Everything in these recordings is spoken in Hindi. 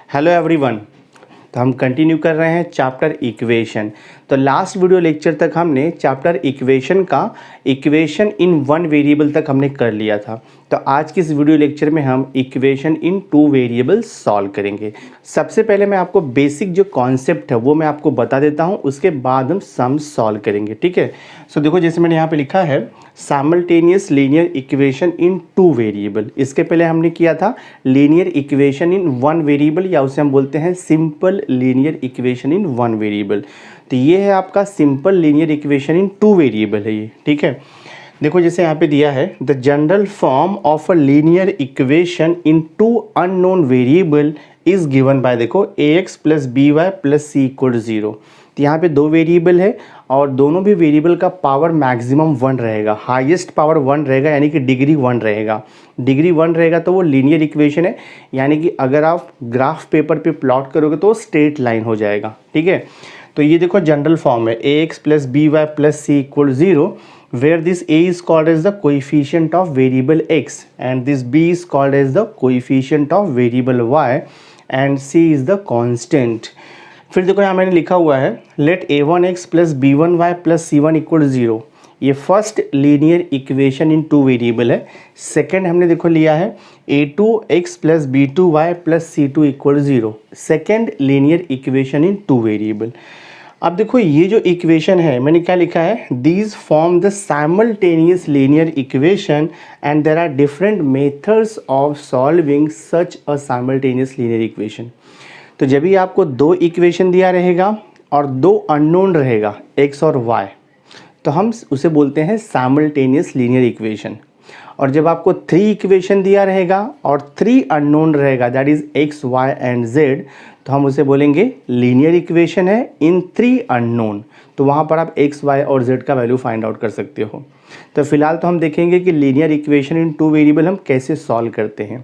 Hello everyone. तो हम कंटिन्यू कर रहे हैं चैप्टर इक्वेशन। तो लास्ट वीडियो लेक्चर तक हमने चैप्टर इक्वेशन का इक्वेशन इन वन वेरिएबल तक हमने कर लिया था। तो आज की इस वीडियो लेक्चर में हम equation in two variable solve करेंगे। सबसे पहले मैं आपको बेसिक जो कॉन्सेप्ट है वो मैं आपको बता देता हूँ, उसके बाद हम सम सॉल्व करेंगे। ठीक है। सो देखो, जैसे मैंने यहाँ पे लिखा है simultaneous linear equation in two variable. इसके पहले हमने किया था linear equation in one variable, या उसे हम बोलते हैं simple linear equation in one variable. तो ये है आपका simple linear equation in two variable है ये। ठीक है। देखो जैसे यहाँ पे दिया है the general form of a linear equation in two unknown variable is given by, देखो ax plus B Y plus सी इक्वल 0। तो यहाँ पे दो वेरिएबल है और दोनों भी वेरिएबल का पावर मैक्सिमम 1 रहेगा, हाईएस्ट पावर 1 रहेगा, यानी कि डिग्री 1 रहेगा। डिग्री 1 रहेगा तो वो लीनियर इक्वेशन है, यानी कि अगर आप ग्राफ पेपर पे प्लॉट करोगे तो स्ट्रेट लाइन हो जाएगा। ठीक है। तो ये देखो जनरल फॉर्म है ax plus B Y plus C equal 0, where this a is called as the coefficient of variable x and this b is called as the coefficient of variable y and c is the constant। फिर देखो यहाँ मैंने लिखा हुआ है let a1x plus b1y plus c1 equal 0। ये first linear equation in two variable है। सेकेंड हमने देखो लिया है a2x plus b2y plus c2 equal 0, second linear equation in two variable. अब देखो ये जो इक्वेशन है मैंने क्या लिखा है, these form the simultaneous linear equation and there are different methods of solving such a simultaneous linear equation. तो जब भी आपको दो इक्वेशन दिया रहेगा और दो अननोन रहेगा x और y, तो हम उसे बोलते हैं साइमल्टेनियस लीनियर इक्वेशन। और जब आपको 3 इक्वेशन दिया रहेगा और 3 अननोन रहेगा, that is x, y and z, तो हम उसे बोलेंगे लीनियर इक्वेशन है इन 3 अननोन। तो वहाँ पर आप x, y और z का वैल्यू फाइंड आउट कर सकते हो। तो फिलहाल तो हम देखेंगे कि linear equation in two variable हम कैसे सॉल्व करते हैं।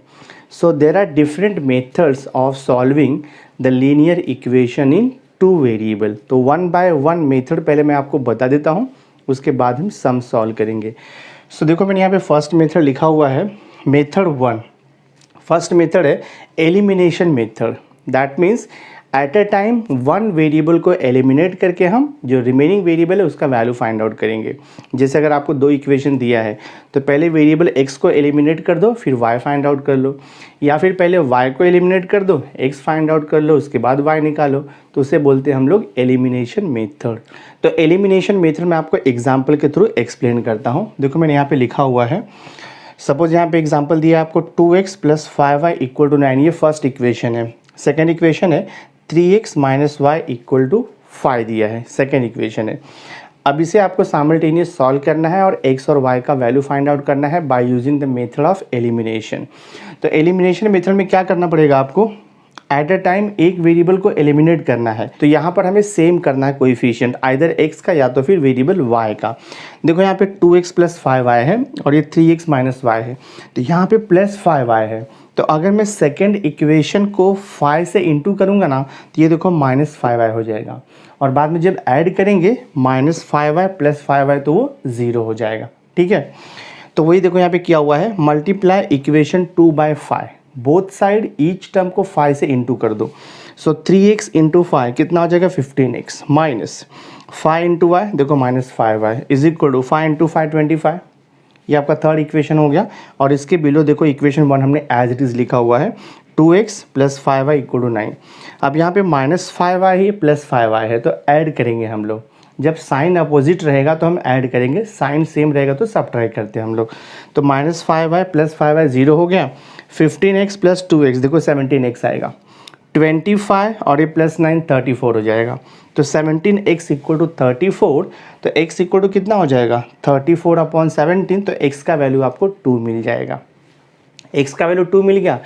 So there are different methods of solving the linear equation in two variable. तो वन बाय वन मेथड पहले मैं आपको बता देता हूँ, उसके बाद हम सम सॉल्व करेंगे। सो देखो मैंने यहाँ पे फर्स्ट मेथड लिखा हुआ है मेथड 1। फर्स्ट मेथड है elimination method. That means at a time one variable को एलिमिनेट करके हम जो रिमेनिंग वेरिएबल है उसका वैल्यू फाइंड आउट करेंगे। जैसे अगर आपको दो इक्वेशन दिया है तो पहले वेरिएबल x को एलिमिनेट कर दो, फिर y फाइंड आउट कर लो, या फिर पहले y को एलिमिनेट कर दो, x फाइंड आउट कर लो, उसके बाद y निकालो। तो उसे बोलते हैं हम लोग एलिमिनेशन मेथड। तो एलिमिनेशन मेथड मैं आपको एग्जाम्पल के थ्रू एक्सप्लेन करता हूँ। देखो मैंने यहाँ पे लिखा हुआ है, सपोज यहाँ पे एग्जाम्पल दिया है आपको 2x plus 5y equal to 9, ये फर्स्ट इक्वेशन है। सेकेंड इक्वेशन है 3x minus y equal to 5 दिया है, सेकेंड इक्वेशन है। अब इसे आपको साइमल्टेनियस सॉल्व करना है और x और y का वैल्यू फाइंड आउट करना है bye using the method of elimination. तो एलिमिनेशन मेथड में क्या करना पड़ेगा आपको, एट अ टाइम एक वेरिएबल को एलिमिनेट करना है। तो यहाँ पर हमें सेम करना है कोएफिशिएंट, आइदर x का या तो फिर वेरिएबल y का। देखो यहाँ पे 2x प्लस 5y है और ये 3x माइनस y है, तो यहाँ पे प्लस 5y है। तो अगर मैं सेकेंड इक्वेशन को 5 से इंटू करूँगा ना, तो ये देखो माइनस 5y हो जाएगा, और बाद में जब ऐड करेंगे माइनस 5y प्लस 5y तो वो 0 हो जाएगा। ठीक है। तो वही देखो यहाँ पे किया हुआ है, multiply equation 2 by 5, both side each term को 5 से इंटू कर दो। सो 3x इंटू 5 कितना हो जाएगा 15x, माइनस 5 इंटू वाई, देखो minus 5y is equal to 5 into 5 25। ये आपका थर्ड इक्वेशन हो गया। और इसके बिलो देखो इक्वेशन 1 हमने एज इट इज़ लिखा हुआ है 2x plus 5y equal to 9। अब यहाँ पे माइनस 5y है प्लस 5y है, तो ऐड करेंगे हम लोग। जब साइन अपोजिट रहेगा तो हम ऐड करेंगे, साइन सेम रहेगा तो सब्ट्रैक्ट करते हैं हम लोग। तो माइनस 5y प्लस 5y 0 हो गया। 15x प्लस 2x देखो 17x आएगा, 25 और ये प्लस 9 34 हो जाएगा। तो 17x इक्वल टू 34, तो x इक्वल टू कितना हो जाएगा 34 अपॉन 17, तो x का वैल्यू आपको 2 मिल जाएगा। x का वैल्यू 2 मिल गया।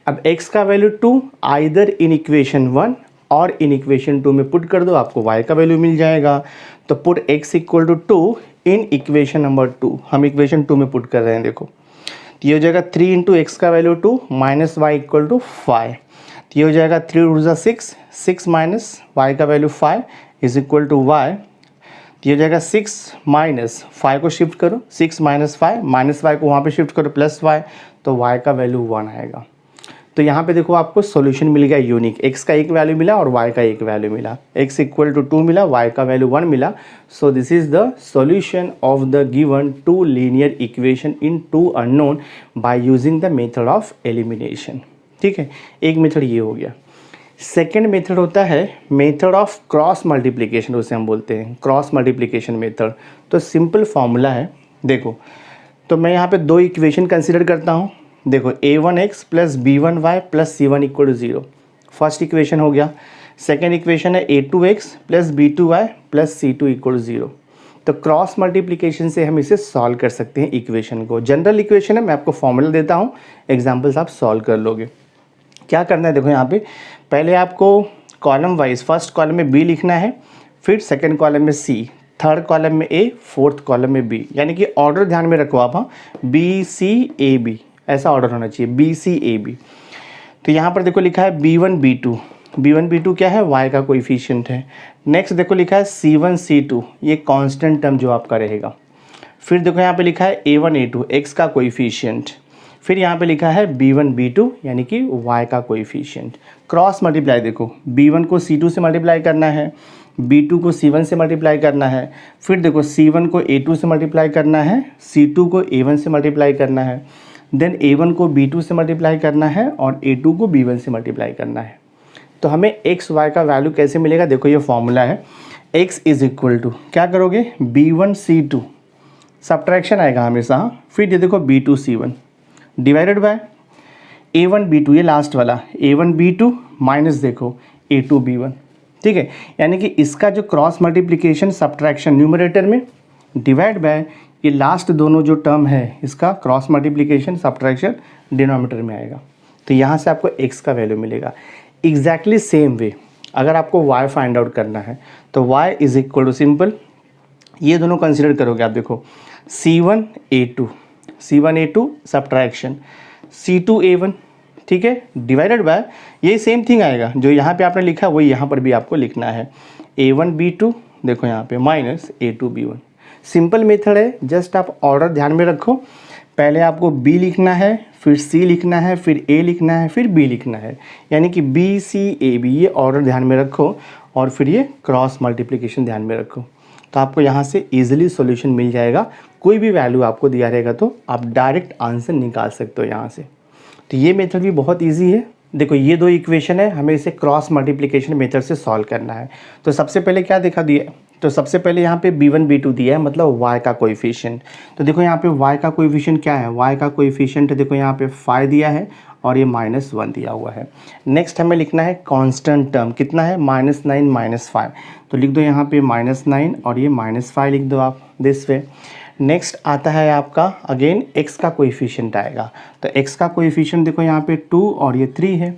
अब x का वैल्यू 2 आइदर इन इक्वेशन 1 और इन इक्वेशन 2 में पुट कर दो, आपको y का वैल्यू मिल जाएगा। तो put x equal to 2 in equation number 2, हम इक्वेशन 2 में पुट कर रहे हैं। देखो तो ये हो जाएगा 3 इंटू एक्स का value 2 minus y equal to 5। तो ये हो जाएगा 3 रूट 6, 6 माइनस वाई का value 5 is equal to y. ये हो जाएगा 6 माइनस 5 को शिफ्ट करो, 6 माइनस 5 माइनस वाई को वहाँ पे शिफ्ट करो प्लस वाई, तो वाई का वैल्यू 1 आएगा। तो यहाँ पे देखो आपको सॉल्यूशन मिल गया यूनिक, x का एक वैल्यू मिला और y का एक वैल्यू मिला, x इक्वल टू 2 मिला, y का वैल्यू 1 मिला। So this is the solution of the given two linear equation in two unknown by using the method of elimination. ठीक है, एक मेथड ये हो गया। सेकेंड मेथड होता है मेथड ऑफ क्रॉस मल्टीप्लिकेशन, उसे हम बोलते हैं क्रॉस मल्टीप्लिकेशन मेथड। तो सिंपल फॉर्मूला है, देखो तो मैं यहाँ पे दो इक्वेशन कंसिडर करता हूँ। देखो a1x plus b1y plus c1 equal to 0, first equation हो गया। सेकेंड इक्वेशन है a2x plus b2y plus c2 equal to 0। तो क्रॉस मल्टीप्लिकेशन से हम इसे सॉल्व कर सकते हैं इक्वेशन को। जनरल इक्वेशन है, मैं आपको फॉर्मूला देता हूँ, एग्जाम्पल्स आप सॉल्व कर लोगे। क्या करना है, देखो यहाँ पे पहले आपको कॉलम वाइज फर्स्ट कॉलम में b लिखना है, फिर सेकंड कॉलम में c, थर्ड कॉलम में a, फोर्थ कॉलम में b, यानी कि ऑर्डर ध्यान में रखो आप। हाँ, b c a b ऐसा ऑर्डर होना चाहिए, b c a b। तो यहाँ पर देखो लिखा है b1 b2, b1 b2 क्या है, y का कोएफिशिएंट है। नेक्स्ट देखो लिखा है c1 c2, ये कांस्टेंट टर्म जो आपका रहेगा। फिर देखो यहाँ पे लिखा है a1 a2, x का कोएफिशिएंट। फिर यहाँ पे लिखा है b1 b2 यानी कि y का कोएफिशिएंट। क्रॉस मल्टीप्लाई, देखो b1 को c2 से मल्टीप्लाई करना है, b2 को c1 से मल्टीप्लाई करना है, फिर देखो c1 को a2 से मल्टीप्लाई करना है, c2 को a1 से मल्टीप्लाई करना है, देन a1 को b2 से मल्टीप्लाई करना है और a2 को b1 से मल्टीप्लाई करना है। तो हमें x y का वैल्यू कैसे मिलेगा, देखो ये फॉर्मूला है, x इज इक्वल टू क्या करोगे, b1 c2 सब्ट्रैक्शन आएगा हमेशा, फिर ये देखो b2 c1 divided by a1 b2, ये लास्ट वाला a1 b2 माइनस देखो a2 b1। ठीक है, यानी कि इसका जो क्रॉस मल्टीप्लिकेशन सब्ट्रैक्शन न्यूमरेटर में, डिवाइड बाय ये लास्ट दोनों जो टर्म है इसका क्रॉस मल्टीप्लिकेशन सब्ट्रैक्शन डिनोमिनेटर में आएगा। तो यहाँ से आपको x का वैल्यू मिलेगा। एग्जैक्टली सेम वे अगर आपको y फाइंड आउट करना है तो y is equal to simple, ये दोनों कंसिडर करोगे आप, देखो c1 a2 subtraction c2 a1, ठीक है, डिवाइडेड बाय ये सेम थिंग आएगा जो यहाँ पे आपने लिखा है वही यहाँ पर भी आपको लिखना है, a1 b2 देखो यहाँ पे minus a2 b1। Simple method है, जस्ट आप ऑर्डर ध्यान में रखो, पहले आपको b लिखना है, फिर c लिखना है, फिर a लिखना है, फिर b लिखना है, यानी कि b c a b, ये ऑर्डर ध्यान में रखो और फिर ये क्रॉस मल्टीप्लिकेशन ध्यान में रखो। तो आपको यहाँ से इजीली सॉल्यूशन मिल जाएगा। कोई भी वैल्यू आपको दिया रहेगा तो आप डायरेक्ट आंसर निकाल सकते हो यहाँ से। तो ये मेथड भी बहुत इजी है। देखो ये दो इक्वेशन है, हमें इसे क्रॉस मल्टीप्लिकेशन मेथड से सॉल्व करना है। तो सबसे पहले क्या दिखा दिया, तो सबसे पहले यहाँ पे b1 b2 दिया है, मतलब y का कोएफिशिएंट। तो देखो यहाँ पे y का कोएफिशिएंट क्या है, y का कोएफिशिएंट देखो यहाँ पे 5 दिया है और ये -1 दिया हुआ है। नेक्स्ट हमें लिखना है कांस्टेंट टर्म, कितना है, -9 -5। तो लिख दो यहाँ पे -9 और ये -5 लिख दो आप दिस वे। नेक्स्ट आता है आपका अगेन x का कोएफिशिएंट आएगा, तो x का कोएफिशिएंट देखो यहाँ पे 2 और ये 3 है।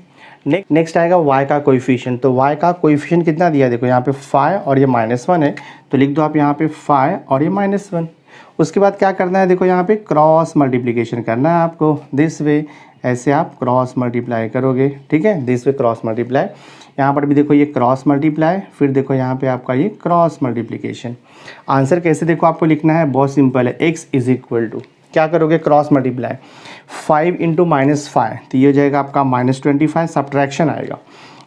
नेक्स्ट आएगा y का कोएफिशिएंट, तो y का कोएफिशिएंट कितना दिया, देखो यहाँ पे 5 और ये -1 है, तो लिख दो आप यहाँ पे 5 और ये -1। उसके बाद क्या करना है, देखो यहाँ पे क्रॉस मल्टीप्लिकेशन करना है आपको दिस वे, ऐसे आप क्रॉस मल्टीप्लाई करोगे, ठीक है, दिस वे क्रॉस मल्टीप्लाई। यहाँ पर भी देखो ये क्रॉस मल्टीप्लाई, फिर देखो यहाँ पे आपका ये क्रॉस मल्टीप्लिकेशन। आंसर कैसे देखो आपको लिखना है, बहुत सिंपल है, x इज इक्वल टू क्या करोगे, क्रॉस मल्टीप्लाई 5 इंटू -5, तो ये हो जाएगा आपका -25, सब्ट्रैक्शन आएगा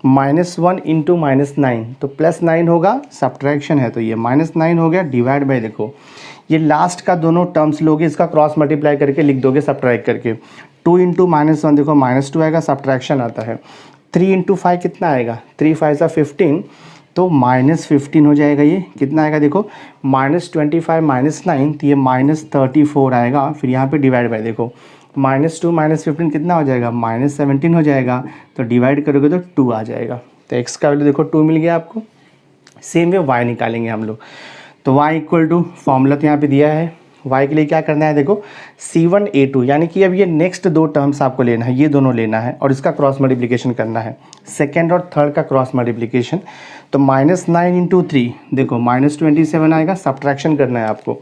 -1 इंटू -9, तो +9 होगा, सब्ट्रैक्शन है तो ये -9 हो गया, डिवाइड बाय देखो ये लास्ट का दोनों टर्म्स लोगे, इसका क्रॉस मल्टीप्लाई करके लिख दोगे सब्ट्रैक्ट करके। 2 इंटू -1 देखो -2 आएगा, सब्ट्रैक्शन आता है। 3 इंटू 5 कितना आएगा, 3 5 सा 15, तो -15 हो जाएगा। ये कितना आएगा देखो, -25 -9, तो ये -34 आएगा। फिर यहाँ पे डिवाइड बाय देखो -2 -15 कितना हो जाएगा, -17 हो जाएगा, तो डिवाइड करोगे तो 2 आ जाएगा। तो x का वैल्यू देखो 2 मिल गया आपको। सेम वे y निकालेंगे हम लोग, तो y इक्वल टू फॉर्मूला तो यहाँ पे दिया है, y के लिए क्या करना है देखो c1 a2, यानी कि अब ये नेक्स्ट दो टर्म्स आपको लेना है, ये दोनों लेना है और इसका क्रॉस मल्टीप्लिकेशन करना है, सेकेंड और थर्ड का क्रॉस मल्टीप्लिकेशन। तो -9 इंटू 3 देखो -27 आएगा, सब्ट्रैक्शन करना है आपको।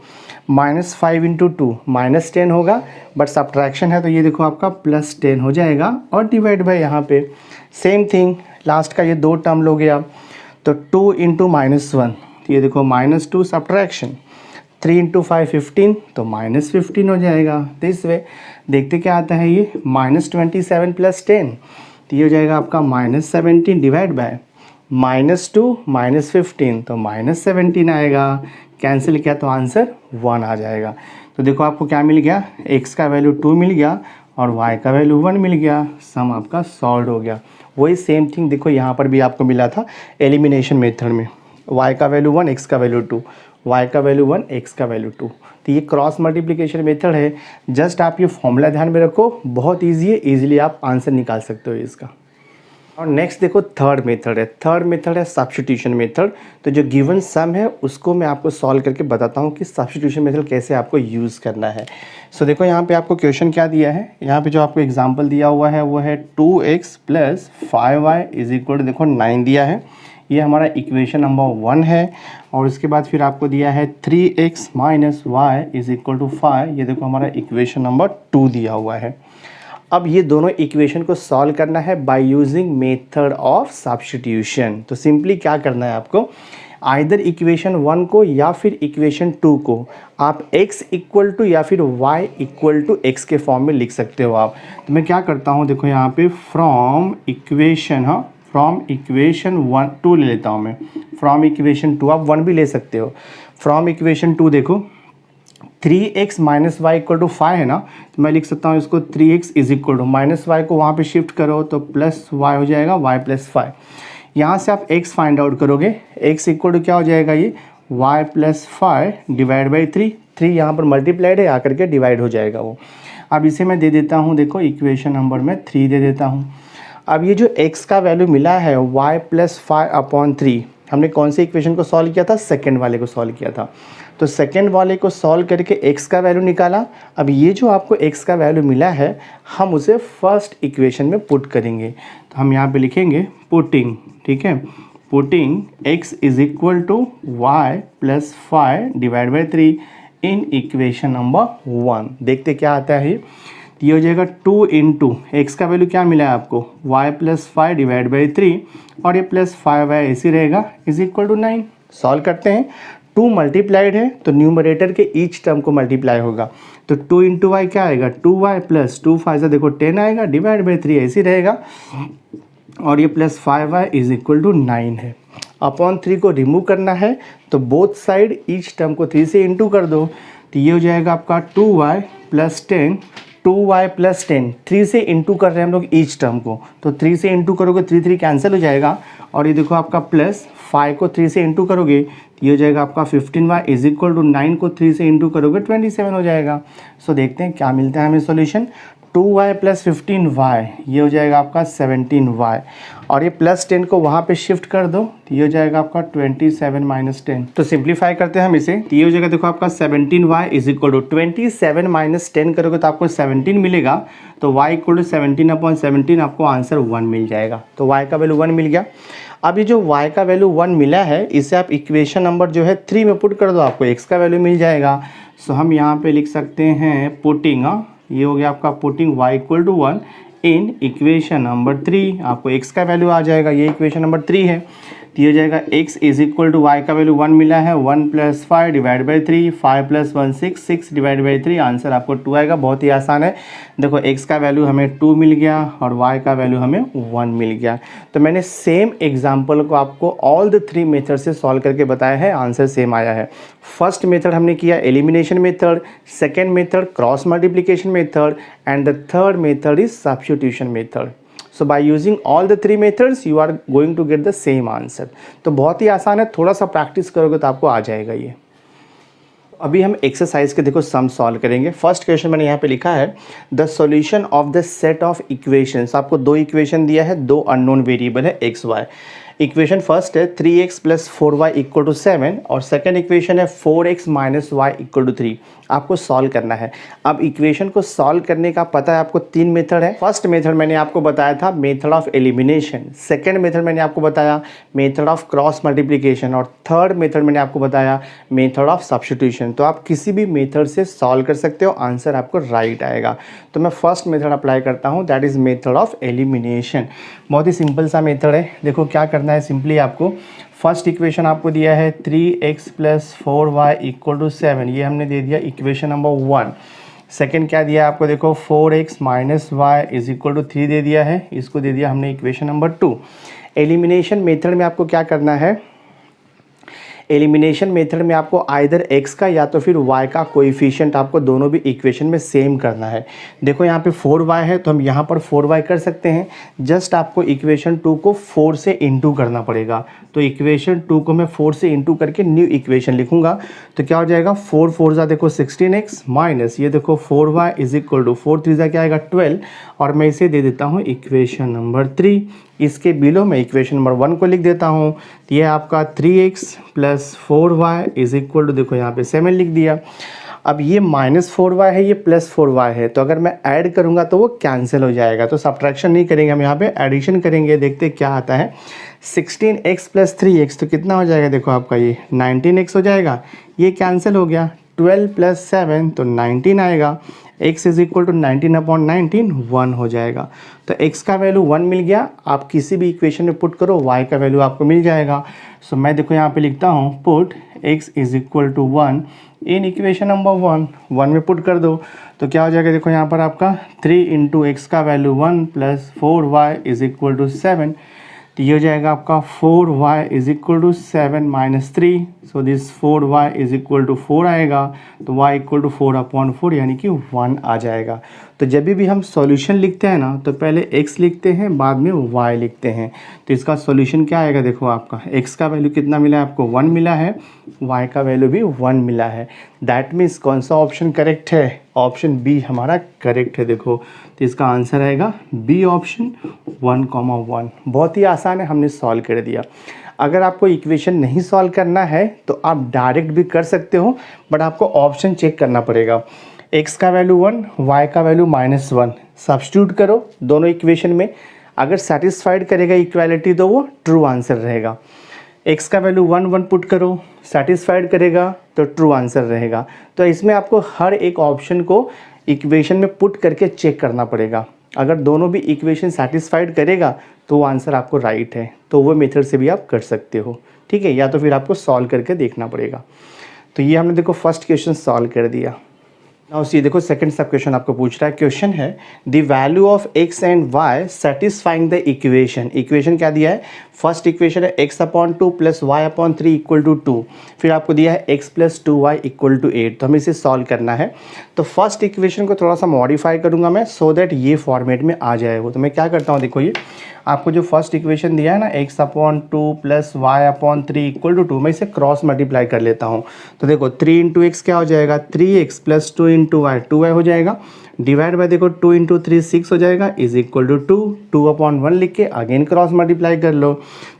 -5 इंटू 2 -10 होगा, बट सब्ट्रैक्शन है तो ये देखो आपका +10 हो जाएगा, और डिवाइड बाय यहाँ पे सेम थिंग, लास्ट का ये दो टर्म लोगे आप, तो 2 इंटू -1, ये देखो -2 सब्ट्रैक्शन, 3 इंटू 5 15, तो -15 हो जाएगा। दिस वे देखते क्या आता है ये -27 + 10, तो ये हो जाएगा आपका -17 डिवाइड बाय -2 -15, तो -17 आएगा। कैंसिल किया तो आंसर 1 आ जाएगा। तो देखो आपको क्या मिल गया, x का वैल्यू 2 मिल गया और y का वैल्यू 1 मिल गया। सम आपका सॉल्व हो गया। वही सेम थिंग देखो यहाँ पर भी आपको मिला था एलिमिनेशन मेथड में, y का वैल्यू 1 x का वैल्यू 2, y का वैल्यू 1 x का वैल्यू 2। तो ये क्रॉस मल्टीप्लिकेशन मेथड है। जस्ट आप ये फॉर्मूला ध्यान में रखो, बहुत ईजी है, ईजिली आप आंसर निकाल सकते हो इसका। और नेक्स्ट देखो थर्ड मेथड है। थर्ड मेथड है सब्स्टिट्यूशन मेथड। तो जो गिवन सम है उसको मैं आपको सॉल्व करके बताता हूँ कि सब्स्टिट्यूशन मेथड कैसे आपको यूज़ करना है। सो देखो यहाँ पे आपको क्वेश्चन क्या दिया है, यहाँ पे जो आपको एग्जांपल दिया हुआ है वो है 2x + 5y = देखो 9 दिया है। ये हमारा इक्वेशन नंबर 1 है। और उसके बाद फिर आपको दिया है 3x - y = 5, ये देखो हमारा इक्वेशन नंबर 2 दिया हुआ है। अब ये दोनों इक्वेशन को सॉल्व करना है by using method of substitution. तो सिंपली क्या करना है आपको, आइदर इक्वेशन 1 को या फिर इक्वेशन 2 को आप x = या फिर y = x के फॉर्म में लिख सकते हो आप। तो मैं क्या करता हूँ, देखो यहाँ पे फ्रॉम इक्वेशन 1 2 ले लेता हूँ मैं। फ्रॉम इक्वेशन 2 आप 1 भी ले सकते हो। फ्रॉम इक्वेशन 2 देखो 3x - y = 5 है ना, तो मैं लिख सकता हूँ इसको 3x - y को वहाँ पे शिफ्ट करो तो +y हो जाएगा, y + 5। यहाँ से आप x फाइंड आउट करोगे, x = क्या हो जाएगा ये y + 5 डिवाइड बाई 3 यहाँ पर मल्टीप्लाइड है, आकर के डिवाइड हो जाएगा वो। अब इसे मैं दे देता हूँ, देखो इक्वेशन नंबर में 3 दे देता हूँ। अब ये जो x का वैल्यू मिला है y + 5/3, हमने कौन से इक्वेशन को सॉल्व किया था, सेकेंड वाले को सॉल्व किया था। तो सेकेंड वाले को सॉल्व करके x का वैल्यू निकाला। अब ये जो आपको x का वैल्यू मिला है हम उसे फर्स्ट इक्वेशन में पुट करेंगे। तो हम यहाँ पे लिखेंगे पुटिंग, ठीक है, putting x = y + 5 divide by 3 in equation number 1। देखते क्या आता है। ये हो जाएगा 2 इंटू एक्स का वैल्यू क्या मिला है आपको, y + 5 डिवाइड बाई 3 और ये +5y ऐसे रहेगा = 9। सॉल्व करते हैं। 2 मल्टीप्लाइड है तो न्यूमरेटर के ईच टर्म को मल्टीप्लाई होगा। तो 2 इंटू वाई क्या आएगा, 2y + 2 5 देखो 10 आएगा, डिवाइड बाई 3 ऐसे रहेगा और ये +5y = 9 है। अपॉन 3 को रिमूव करना है तो बोथ साइड ईच टर्म को 3 से इंटू कर दो। तो ये हो जाएगा आपका 2y + 10, 2y + 10, 3 से इंटू कर रहे हैं हम लोग ईच टर्म को, तो 3 से इंटू करोगे 3 3 कैंसिल हो जाएगा। और ये देखो आपका +5 को 3 से इंटू करोगे तो ये हो जाएगा आपका 15y = 9 को 3 से इंटू करोगे 27 हो जाएगा। सो देखते हैं क्या मिलता है हमें सॉल्यूशन। 2y + 15y ये हो जाएगा आपका 17y और ये +10 को वहाँ पे शिफ्ट कर दो तो ये हो जाएगा आपका 27 - 10। तो सिंप्लीफाई करते हैं हम इसे, तो ये हो जाएगा देखो आपका 17y = 27 - 10 करोगे तो आपको 17 मिलेगा। तो y = 17/17 आपको आंसर 1 मिल जाएगा। तो y का वैल्यू 1 मिल गया। अब ये जो y का वैल्यू 1 मिला है इसे आप इक्वेशन नंबर जो है 3 में पुट कर दो, आपको x का वैल्यू मिल जाएगा। सो हम यहाँ पे लिख सकते हैं पुटिंग, ये हो गया आपका पुटिंग y = 1 इन इक्वेशन नंबर 3, आपको x का वैल्यू आ जाएगा, ये इक्वेशन नंबर 3 है। तो ये हो जाएगा x = y का वैल्यू 1 मिला है, 1 + 5 divide by 3, 5 + 1 6, 6 divide by 3, answer आपको 2 आएगा। बहुत ही आसान है। देखो x का वैल्यू हमें 2 मिल गया और y का वैल्यू हमें 1 मिल गया। तो मैंने सेम एग्जाम्पल को आपको ऑल द 3 मेथड से सॉल्व करके बताया है, आंसर सेम आया है। फर्स्ट मेथड हमने किया elimination method, second method cross multiplication method and the third method is substitution method. So by using all the 3 methods you are going to get the same answer। तो बहुत ही आसान है, थोड़ा सा प्रैक्टिस करोगे तो आपको आ जाएगा ये। अभी हम एक्सरसाइज के देखो सम सॉल्व करेंगे। फर्स्ट क्वेश्चन मैंने यहाँ पे लिखा है the solution of the set of equations. आपको 2 इक्वेशन दिया है, 2 अननोन वेरिएबल है x y। इक्वेशन फर्स्ट है 3x + 4y = 7 और सेकेंड इक्वेशन है 4x - y = 3। आपको सॉल्व करना है। अब इक्वेशन को सॉल्व करने का पता है आपको 3 मेथड है। फर्स्ट मेथड मैंने आपको बताया था method of elimination, second method मैंने आपको बताया मेथड ऑफ क्रॉस मल्टीप्लिकेशन और थर्ड मेथड मैंने आपको बताया मेथड ऑफ सब्स्टिट्यूशन। तो आप किसी भी मेथड से सॉल्व कर सकते हो, आंसर आपको राइट आएगा। तो मैं फर्स्ट मेथड अप्लाई करता हूँ, that is method of elimination. बहुत ही सिंपल सा मेथड है। देखो क्या करना है, सिंपली आपको फर्स्ट इक्वेशन आपको दिया है 3x + 4y = 7, ये हमने दे दिया इक्वेशन नंबर 1। सेकंड क्या दिया आपको, देखो 4x - y = 3 दे दिया है, इसको दे दिया हमने इक्वेशन नंबर 2। एलिमिनेशन मेथड में आपको क्या करना है, एलिमिनेशन मेथड में आपको आइदर x का या तो फिर y का कोएफिशिएंट आपको दोनों भी इक्वेशन में सेम करना है। देखो यहाँ पे 4y है तो हम यहाँ पर 4y कर सकते हैं, जस्ट आपको इक्वेशन 2 को 4 से इंटू करना पड़ेगा। तो इक्वेशन 2 को मैं 4 से इंटू करके न्यू इक्वेशन लिखूंगा, तो क्या हो जाएगा 4 4 जा देखो 16x माइनस ये देखो 4y = 4 3 जा क्या आएगा 12, और मैं इसे दे देता हूँ इक्वेशन नंबर 3। इसके बिलो में इक्वेशन नंबर 1 को लिख देता हूँ, तो ये आपका 3x + 4y = देखो यहाँ पे 7 लिख दिया। अब ये -4y है, ये +4y है, तो अगर मैं ऐड करूँगा तो वो कैंसिल हो जाएगा, तो सब्ट्रैक्शन नहीं करेंगे, हम यहाँ पे एडिशन करेंगे। देखते क्या आता है, 16x + 3x तो कितना हो जाएगा, देखो आपका ये 19x हो जाएगा, ये कैंसिल हो गया। 12 + 7 तो 19 आएगा, x = 19/19 1 हो जाएगा। तो x का वैल्यू 1 मिल गया, आप किसी भी इक्वेशन में पुट करो y का वैल्यू आपको मिल जाएगा। सो मैं देखो यहाँ पे लिखता हूँ पुट x = 1 इन इक्वेशन नंबर 1 में पुट कर दो, तो क्या हो जाएगा, देखो यहाँ पर आपका 3 × x का वैल्यू 1 + 4y = 7, तो ये हो जाएगा आपका 4y = 7 - 3, सो दिस 4y = 4 आएगा, तो y = 4/4 यानी कि 1 आ जाएगा। तो जब भी हम सॉल्यूशन लिखते हैं ना, तो पहले x लिखते हैं बाद में y लिखते हैं, तो इसका सॉल्यूशन क्या आएगा, देखो आपका x का वैल्यू कितना मिला है आपको 1 मिला है, y का वैल्यू भी 1 मिला है। दैट मीन्स कौन सा ऑप्शन करेक्ट है, ऑप्शन बी हमारा करेक्ट है। देखो तो इसका आंसर आएगा बी ऑप्शन 1,1। बहुत ही आसान है, हमने सॉल्व कर दिया। अगर आपको इक्वेशन नहीं सॉल्व करना है तो आप डायरेक्ट भी कर सकते हो, बट आपको ऑप्शन चेक करना पड़ेगा। x का वैल्यू 1, y का वैल्यू -1, सब्स्टिट्यूट करो दोनों इक्वेशन में, अगर सेटिस्फाइड करेगा इक्वालिटी तो वो ट्रू आंसर रहेगा। x का वैल्यू 1 1 पुट करो, सेटिस्फाइड करेगा तो ट्रू आंसर रहेगा। तो इसमें आपको हर एक ऑप्शन को इक्वेशन में पुट करके चेक करना पड़ेगा, अगर दोनों भी इक्वेशन सेटिस्फाइड करेगा तो वो आंसर आपको राइट है। तो वो मेथड से भी आप कर सकते हो, ठीक है, या तो फिर आपको सॉल्व करके देखना पड़ेगा। तो ये हमने देखो फर्स्ट क्वेश्चन सॉल्व कर दिया। नाउ सी देखो सेकंड सब क्वेश्चन आपको पूछ रहा है, क्वेश्चन है the value of x and y satisfying the equation. Equation क्या दिया है, फर्स्ट इक्वेशन है x/2 + y/3 = 2, फिर आपको दिया है x + 2y = 8, तो हमें इसे सॉल्व करना है। तो फर्स्ट इक्वेशन को थोड़ा सा मॉडिफाई करूंगा मैं, सो दैट ये फॉर्मेट में आ जाए वो। तो मैं क्या करता हूँ, देखो ये आपको जो फर्स्ट इक्वेशन दिया है ना x/2 + y/3 = 2, मैं इसे क्रॉस मल्टीप्लाई कर लेता हूँ। तो देखो 3 × x क्या हो जाएगा, 3x + 2 × y 2y हो जाएगा, डिवाइड बाय देखो 2 × 3 6 हो जाएगा = 2, 2/1 लिख के अगेन क्रॉस मल्टीप्लाई कर लो।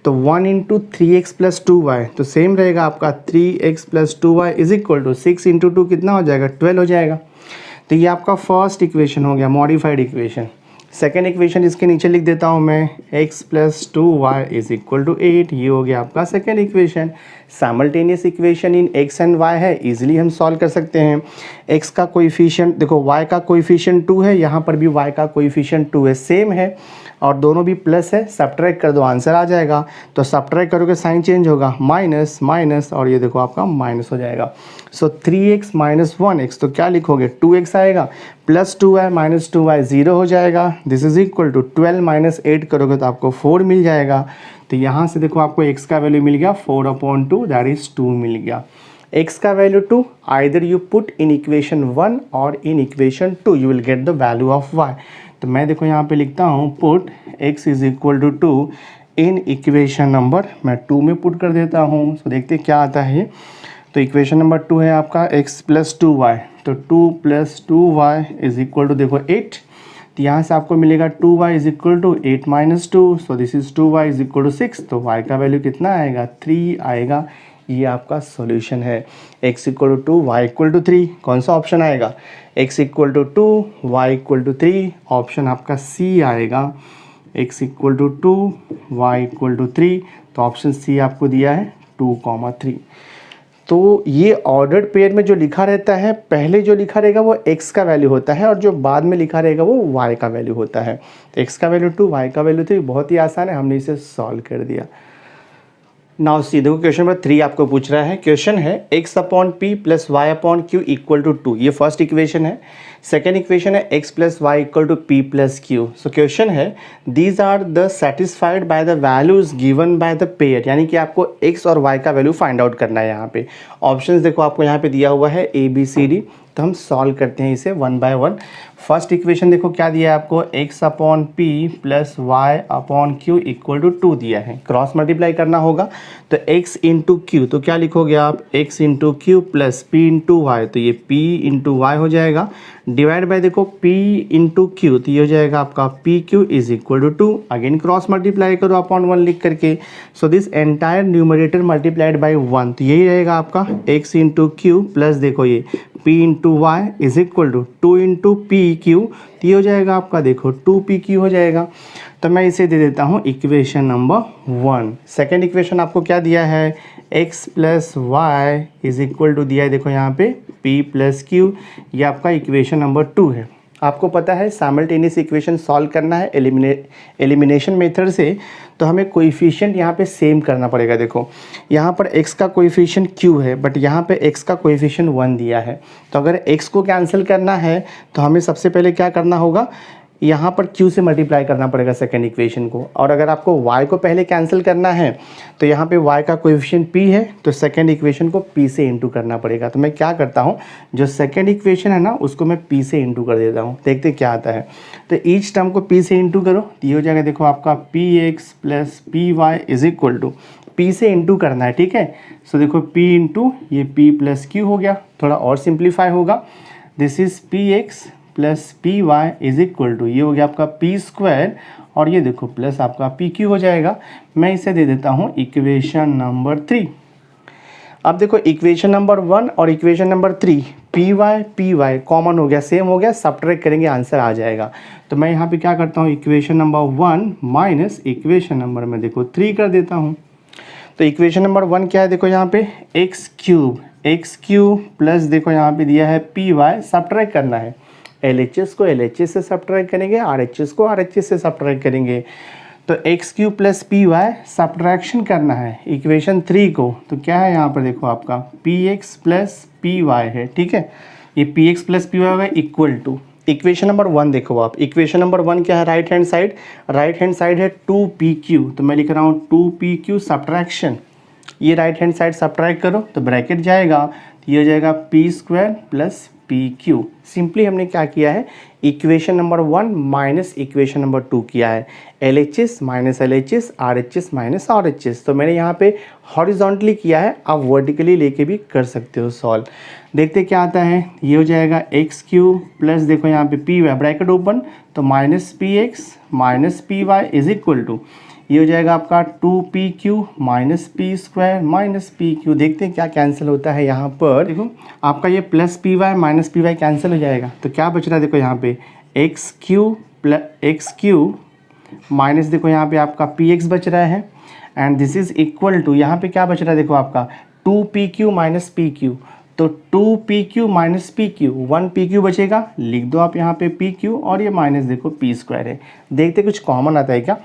तो 1 × 3x + 2y तो सेम रहेगा आपका 3x + 2y = 6 × 2 कितना हो जाएगा 12 हो जाएगा। तो ये आपका फर्स्ट इक्वेशन हो गया, मॉडिफाइड इक्वेशन। सेकेंड इक्वेशन इसके नीचे लिख देता हूँ मैं, x + 2y = 8, ये हो गया आपका second equation. Simultaneous equation in x and y है, इजीली हम सॉल्व कर सकते हैं। x का कोएफिशिएंट देखो, y का कोएफिशिएंट 2 है, यहाँ पर भी y का कोएफिशिएंट 2 है, सेम है, और दोनों भी प्लस है, सब्ट्रैक्ट कर दो आंसर आ जाएगा। तो सब्ट्रैक्ट करोगे साइन चेंज होगा, माइनस माइनस, और ये देखो आपका माइनस हो जाएगा। सो 3x - 1x तो क्या लिखोगे 2x आएगा, + 2y - 2y 0 हो जाएगा, दिस इज इक्वल टू 12 - 8 करोगे तो आपको 4 मिल जाएगा। तो यहाँ से देखो आपको x का वैल्यू मिल गया 4/2, दैट इज 2 मिल गया। x का value 2, either you put in equation 1 और in equation 2 you will get the value of y। तो मैं देखो यहाँ पे लिखता हूँ put x = 2 in equation number, मैं 2 में पुट कर देता हूँ। तो देखते क्या आता है। तो इक्वेशन नंबर 2 है आपका x + 2y, तो 2 + 2y = देखो 8, तो यहाँ से आपको मिलेगा 2y = 8 - 2, so this is 2y = 6, तो y का वैल्यू कितना आएगा 3 आएगा। ये आपका सॉल्यूशन है, x = 2 y = 3, कौन सा ऑप्शन आएगा, x = 2 y = 3, ऑप्शन आपका सी आएगा, x = 2 y = 3, तो ऑप्शन सी आपको दिया है 2,3। तो ये ऑर्डर्ड पेयर में जो लिखा रहता है, पहले जो लिखा रहेगा वो x का वैल्यू होता है, और जो बाद में लिखा रहेगा वो y का वैल्यू होता है। तो x का वैल्यू 2 y का वैल्यू 3, बहुत ही आसान है, हमने इसे सॉल्व कर दिया। नाउ सी देखो क्वेश्चन नंबर 3 आपको पूछ रहा है। क्वेश्चन है x upon P plus Y upon Q equal to 2। ये फर्स्ट इक्वेशन है। सेकेंड इक्वेशन है x plus Y equal to P plus Q. So question है these are the satisfied by the values given by the pair, यानी कि आपको x और y का वैल्यू फाइंड आउट करना है। यहाँ पे ऑप्शंस देखो आपको यहाँ पे दिया हुआ है ए बी सी डी, तो हम सॉल्व करते हैं इसे one by one. First equation देखो क्या दिया है आपको, x upon P plus Y upon Q equal to 2 दिया है। क्रॉस मल्टीप्लाई करना होगा तो x इंटू क्यू, तो क्या लिखोगे आप, x into q plus p into y, तो ये p इंटू वाई हो जाएगा। डिवाइड बाय देखो p इंटू क्यू, तो ये हो जाएगा आपका p q is equal to 2। Again cross multiply करो अपॉन 1 लिख करके। So this entire numerator multiplied by 1, तो यही रहेगा आपका x इंटू क्यू प्लस देखो ये p into y is equal to 2 into p q, तो ये हो जाएगा आपका देखो 2pq हो जाएगा। तो मैं इसे दे देता हूँ इक्वेशन नंबर 1। सेकेंड इक्वेशन आपको क्या दिया है, x plus y is equal to दिया है देखो यहाँ पे p प्लस क्यू, ये आपका इक्वेशन नंबर 2 है। आपको पता है साइमल्टेनियस इक्वेशन सॉल्व करना है एलिमिनेशन मेथड से, तो हमें कोएफिशिएंट यहाँ पे सेम करना पड़ेगा। देखो यहाँ पर x का कोएफिशिएंट q है, बट यहाँ पे x का कोएफिशिएंट 1 दिया है। तो अगर x को कैंसिल करना है तो हमें सबसे पहले क्या करना होगा, यहाँ पर q से मल्टीप्लाई करना पड़ेगा सेकेंड इक्वेशन को। और अगर आपको y को पहले कैंसिल करना है तो यहाँ पे y का कोएफिशिएंट p है, तो सेकेंड इक्वेशन को p से इंटू करना पड़ेगा। तो मैं क्या करता हूँ, जो सेकेंड इक्वेशन है ना उसको मैं p से इंटू कर देता हूँ, देखते क्या आता है। तो ईच टर्म को p से इंटू करो, तो ये हो जाएगा देखो आपका px plus p y is equal to, p से इंटू करना है, ठीक है। सो देखो p इंटू ये p प्लस क्यू हो गया, थोड़ा और सिंप्लीफाई होगा। This is px plus p y is equal to, ये हो गया आपका पी स्क्वायर, और ये देखो प्लस आपका पी क्यू हो जाएगा। मैं इसे दे देता हूँ इक्वेशन नंबर 3। अब देखो इक्वेशन नंबर 1 और equation number 3 p y common हो गया, सेम हो गया, सब्ट्रैक्ट करेंगे आंसर आ जाएगा। तो मैं यहाँ पे क्या करता हूँ, equation number 1 minus equation number में देखो 3 कर देता हूँ। तो इक्वेशन नंबर 1 क्या है, देखो यहाँ पे एक्स क्यूब प्लस देखो यहाँ पे दिया है पी वाई, सब्ट्रैक्ट करना है। LHS को LHS से सब्ट्रैक्ट करेंगे, RHS को RHS से सब्ट्रैक्ट करेंगे। तो x q plus p y subtraction करना है इक्वेशन 3 को, तो क्या है यहाँ पर देखो आपका px प्लस पी वाई है, ठीक है। ये px प्लस पी वाई होगा इक्वल टू इक्वेशन नंबर 1। देखो आप इक्वेशन नंबर 1 क्या है, राइट हैंड साइड है 2pq, तो मैं लिख रहा हूँ 2pq सब्ट्रैक्शन। ये राइट हैंड साइड सब्ट्रैक्ट करो तो ब्रैकेट जाएगा, तो ये हो जाएगा P square plus P Q. Simply हमने क्या किया है, equation number 1 minus equation number 2 किया है। LHS minus LHS, RHS minus RHS। तो मैंने यहाँ पे हॉरिजॉन्टली किया है, आप वर्टिकली लेके भी कर सकते हो सॉल्व। देखते क्या आता है, ये हो जाएगा एक्स क्यू प्लस देखो यहाँ पे पी वाई ब्रैकेट ओपन, तो minus p x minus p y is equal to, ये हो जाएगा आपका 2pq minus p square minus p q. देखते हैं क्या कैंसिल होता है यहाँ पर। देखो आपका ये plus p y minus p y cancel हो जाएगा, तो क्या बच रहा है देखो यहाँ पे एक्स क्यू माइनस देखो यहाँ पे आपका पी एक्स बच रहा है, and this is equal to यहाँ पे क्या बच रहा है देखो आपका 2pq माइनस पी क्यू। तो 2pq minus p Q, 1pq बचेगा, लिख दो आप यहाँ पे pq, और ये माइनस देखो पी स्क्वायर है। देखते कुछ कॉमन आता है क्या।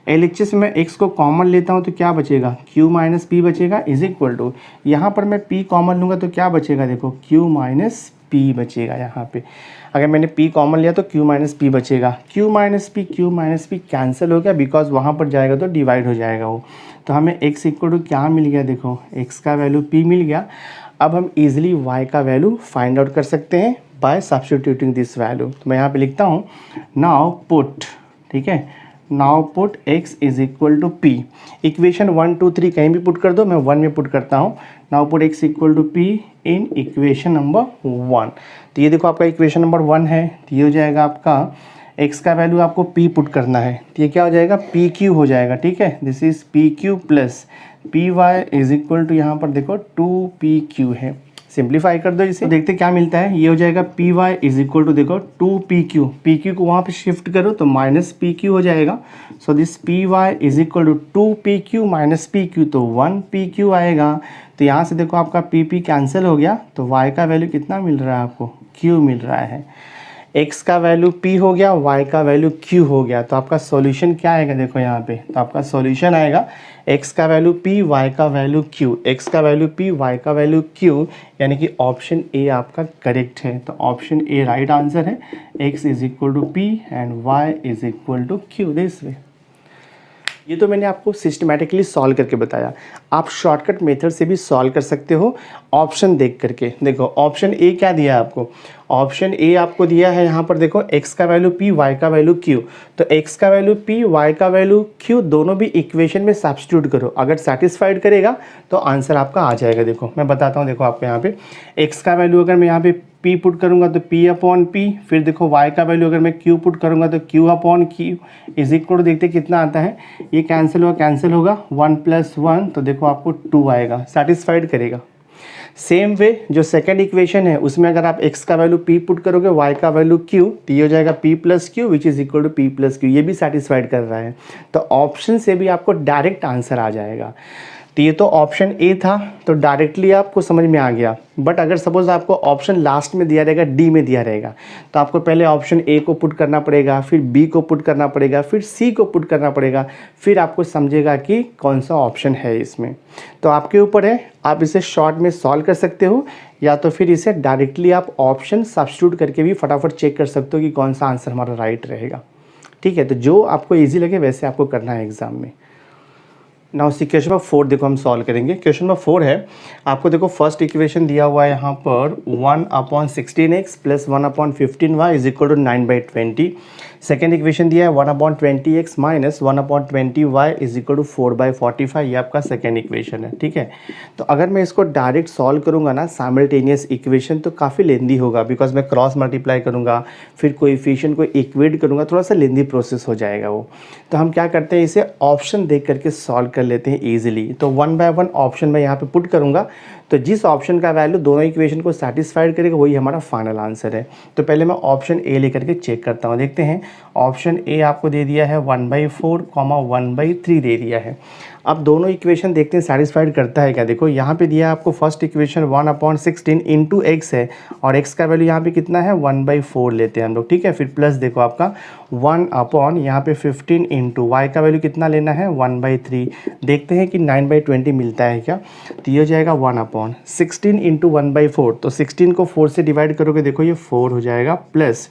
LHS में x को कॉमन लेता हूँ तो क्या बचेगा, q माइनस पी बचेगा इज इक्वल टू, यहाँ पर मैं p कॉमन लूँगा तो क्या बचेगा देखो q माइनस पी बचेगा। यहाँ पे अगर मैंने p कॉमन लिया तो q माइनस पी बचेगा, q माइनस पी कैंसिल हो गया, बिकॉज वहाँ पर जाएगा तो डिवाइड हो जाएगा वो। तो हमें x इक्वल टू क्या मिल गया, देखो x का वैल्यू p मिल गया। अब हम इजीली y का वैल्यू फाइंड आउट कर सकते हैं बाय सब्स्टिट्यूटिंग दिस वैल्यू। तो मैं यहाँ पे लिखता हूँ नाउ पुट, ठीक है, now put x is equal to p। Equation 1 2 3 कहीं भी पुट कर दो, मैं 1 में पुट करता हूँ। Now put x equal to p in equation number 1। तो ये देखो आपका इक्वेशन नंबर 1 है, तो ये हो जाएगा आपका x का वैल्यू आपको p पुट करना है, तो ये क्या हो जाएगा pq हो जाएगा, ठीक है। This is pq plus p y is equal to यहाँ पर देखो 2pq है। सिंप्लीफाई कर दो इसे, देखते क्या मिलता है। ये हो जाएगा p y is equal to देखो 2pq को वहाँ पे शिफ्ट करो तो माइनस pq हो जाएगा। So this p y is equal to 2pq minus pq, तो 1pq आएगा। तो यहाँ से देखो आपका p कैंसिल हो गया, तो y का वैल्यू कितना मिल रहा है आपको, q मिल रहा है। x का वैल्यू p हो गया, y का वैल्यू q हो गया। तो आपका सॉल्यूशन क्या आएगा देखो यहाँ पे, तो आपका सॉल्यूशन आएगा x का वैल्यू p, y का वैल्यू q, x का वैल्यू p, y का वैल्यू q, यानी कि ऑप्शन ए आपका करेक्ट है। तो ऑप्शन ए राइट आंसर है, x is equal to p and y is equal to q, this way. ये तो मैंने आपको सिस्टमैटिकली सॉल्व करके बताया। आप शॉर्टकट मेथड से भी सॉल्व कर सकते हो ऑप्शन देख करके। देखो ऑप्शन ए क्या दिया है आपको, ऑप्शन ए आपको दिया है यहाँ पर देखो x का वैल्यू p, y का वैल्यू q। तो x का वैल्यू p, y का वैल्यू q दोनों भी इक्वेशन में सब्स्टिट्यूट करो, अगर सेटिस्फाइड करेगा तो आंसर आपका आ जाएगा। देखो मैं बताता हूँ, देखो आपको यहाँ पे x का वैल्यू अगर मैं यहाँ पे p पुट करूँगा तो p अपॉन p, फिर देखो y का वैल्यू अगर मैं q पुट करूँगा तो q upon q is equal to, देखते कितना आता है, ये कैंसिल होगा 1 + 1, तो देखो आपको 2 आएगा, सेटिस्फाइड करेगा। सेम वे जो सेकंड इक्वेशन है उसमें अगर आप x का वैल्यू p पुट करोगे, y का वैल्यू q, तो ये हो जाएगा p + q which is equal to p + q, ये भी सेटिस्फाइड कर रहा है। तो ऑप्शन से भी आपको डायरेक्ट आंसर आ जाएगा। तो ये तो ऑप्शन ए था, तो डायरेक्टली आपको समझ में आ गया। बट अगर सपोज आपको ऑप्शन लास्ट में दिया रहेगा, डी में दिया रहेगा, तो आपको पहले ऑप्शन ए को पुट करना पड़ेगा, फिर बी को पुट करना पड़ेगा, फिर सी को पुट करना पड़ेगा, फिर आपको समझेगा कि कौन सा ऑप्शन है इसमें। तो आपके ऊपर है, आप इसे शॉर्ट में सॉल्व कर सकते हो या तो फिर इसे डायरेक्टली आप ऑप्शन सब्स्टिट्यूट करके भी फटाफट चेक कर सकते हो कि कौन सा आंसर हमारा राइट रहेगा। ठीक है, तो जो आपको ईजी लगे वैसे आपको करना है एग्जाम में। नाउ सी क्वेश्चन नंबर 4 देखो हम सॉल्व करेंगे। क्वेश्चन नंबर 4 है, आपको देखो फर्स्ट इक्वेशन दिया हुआ है यहाँ पर 1/16x + 1/15y is equal to 9/20। Second equation दिया है 1/20x - 1/20y is equal to 4/45, ये आपका सेकेंड इक्वेशन है। ठीक है, तो अगर मैं इसको डायरेक्ट सॉल्व करूँगा ना साइमल्टेनियस इक्वेशन, तो काफ़ी लेंदी होगा, बिकॉज मैं क्रॉस मल्टीप्लाई करूँगा, फिर कोएफिशिएंट को इक्वेट करूँगा, थोड़ा सा लेंदी प्रोसेस हो जाएगा वो। तो हम क्या करते हैं, इसे ऑप्शन देख करके सॉल्व कर लेते हैं ईजिली। तो 1 बाय 1 ऑप्शन मैं यहाँ पे पुट करूँगा, तो जिस ऑप्शन का वैल्यू दोनों इक्वेशन को सेटिस्फाइड करेगा वही हमारा फाइनल आंसर है। तो पहले मैं ऑप्शन ए लेकर के चेक करता हूँ, देखते हैं। ऑप्शन ए आपको दे दिया है 1/4, 1/3 दे दिया है। अब दोनों इक्वेशन देखते हैं सेटिस्फाइड करता है क्या। देखो यहाँ पे दिया है आपको फर्स्ट इक्वेशन 1/16 इंटू एक्स है, और x का वैल्यू यहाँ पे कितना है 1/4 लेते हैं हम लोग। ठीक है, फिर प्लस देखो आपका 1 यहाँ पे 15 इंटू y का वैल्यू कितना लेना है 1/3, देखते हैं कि 9/20 मिलता है क्या। तो ये हो जाएगा 1/16 इंटू 1/4, तो 16 को 4 से डिवाइड करोगे, देखो ये 4 हो जाएगा, प्लस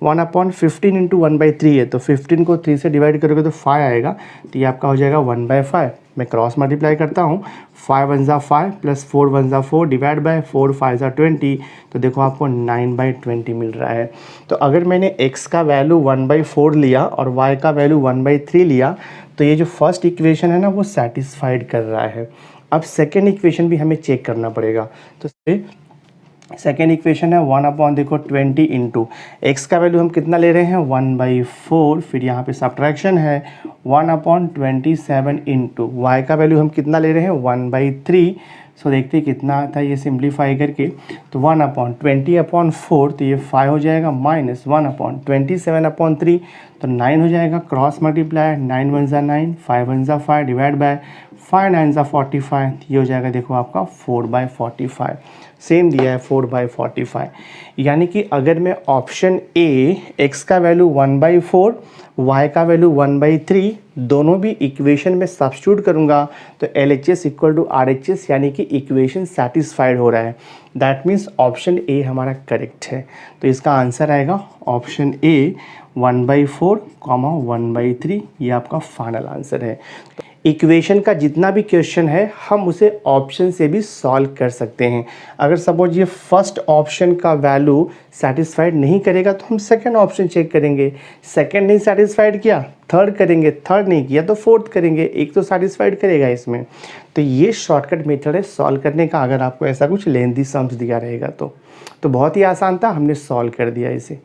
1/15 इंटू 1/3 है, तो 15 को 3 से डिवाइड करोगे तो 5 आएगा, तो ये आपका हो जाएगा 1/5। मैं क्रॉस मल्टीप्लाई करता हूँ, 5 1 ज़ा 5 प्लस 4 1 ज़ा 4 डिवाइड बाय 4 5 ज़ा 20, तो देखो आपको 9/20 मिल रहा है। तो अगर मैंने x का वैल्यू 1/4 लिया और y का वैल्यू 1/3 लिया, तो ये जो फर्स्ट इक्वेशन है ना वो सेटिस्फाइड कर रहा है। अब सेकेंड इक्वेशन भी हमें चेक करना पड़ेगा। तो सेकेंड इक्वेशन है 1/20 इंटू एक्स का वैल्यू हम कितना ले रहे हैं 1/4, फिर यहाँ पे सब्ट्रैक्शन है 1/27 इंटू वाई का वैल्यू हम कितना ले रहे हैं 1/3। सो देखते हैं कितना आता है ये सिंप्लीफाई करके, तो 1/20/4, तो ये 5 हो जाएगा, माइनस 1/27/3, तो 9 हो जाएगा। क्रॉस मल्टीप्लाई 9 1 ज़ा 9, 5 1 ज़ा 5 डिवाइड बाय 5 9 ज़ा 45, ये हो जाएगा देखो आपका 4/45। सेम दिया है 4/45, यानी कि अगर मैं ऑप्शन ए एक्स का वैल्यू 1/4 y का वैल्यू 1/3 दोनों भी इक्वेशन में सब्स्टिट्यूट करूंगा तो LHS इक्वल टू RHS, यानी कि इक्वेशन सेटिस्फाइड हो रहा है। दैट मीन्स ऑप्शन ए हमारा करेक्ट है। तो इसका आंसर आएगा ऑप्शन ए 1/4, 1/3, ये आपका फाइनल आंसर है। इक्वेशन का जितना भी क्वेश्चन है हम उसे ऑप्शन से भी सॉल्व कर सकते हैं। अगर सपोज ये फर्स्ट ऑप्शन का वैल्यू सेटिस्फाइड नहीं करेगा तो हम सेकंड ऑप्शन चेक करेंगे, सेकंड नहीं सेटिस्फाइड किया थर्ड करेंगे, थर्ड नहीं किया तो फोर्थ करेंगे, एक तो सेटिस्फाइड करेगा इसमें। तो ये शॉर्टकट मेथड है सॉल्व करने का। अगर आपको ऐसा कुछ लेंथी सम्स दिया रहेगा तो बहुत ही आसान था, हमने सॉल्व कर दिया इसे।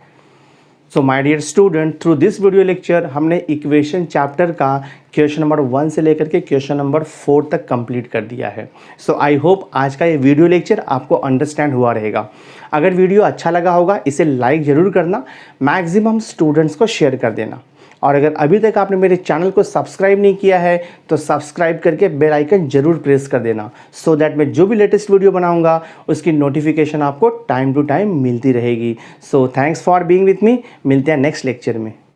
So my dear student, through this video lecture हमने इक्वेशन चैप्टर का क्वेश्चन नंबर 1 से लेकर के क्वेश्चन नंबर 4 तक कंप्लीट कर दिया है। सो आई होप आज का ये वीडियो लेक्चर आपको अंडरस्टैंड हुआ रहेगा। अगर वीडियो अच्छा लगा होगा इसे लाइक ज़रूर करना, मैक्सिमम स्टूडेंट्स को शेयर कर देना। और अगर अभी तक आपने मेरे चैनल को सब्सक्राइब नहीं किया है तो सब्सक्राइब करके बेल आइकन ज़रूर प्रेस कर देना, सो दैट मैं जो भी लेटेस्ट वीडियो बनाऊंगा उसकी नोटिफिकेशन आपको टाइम टू टाइम मिलती रहेगी। So thanks for being with me. मिलते हैं नेक्स्ट लेक्चर में।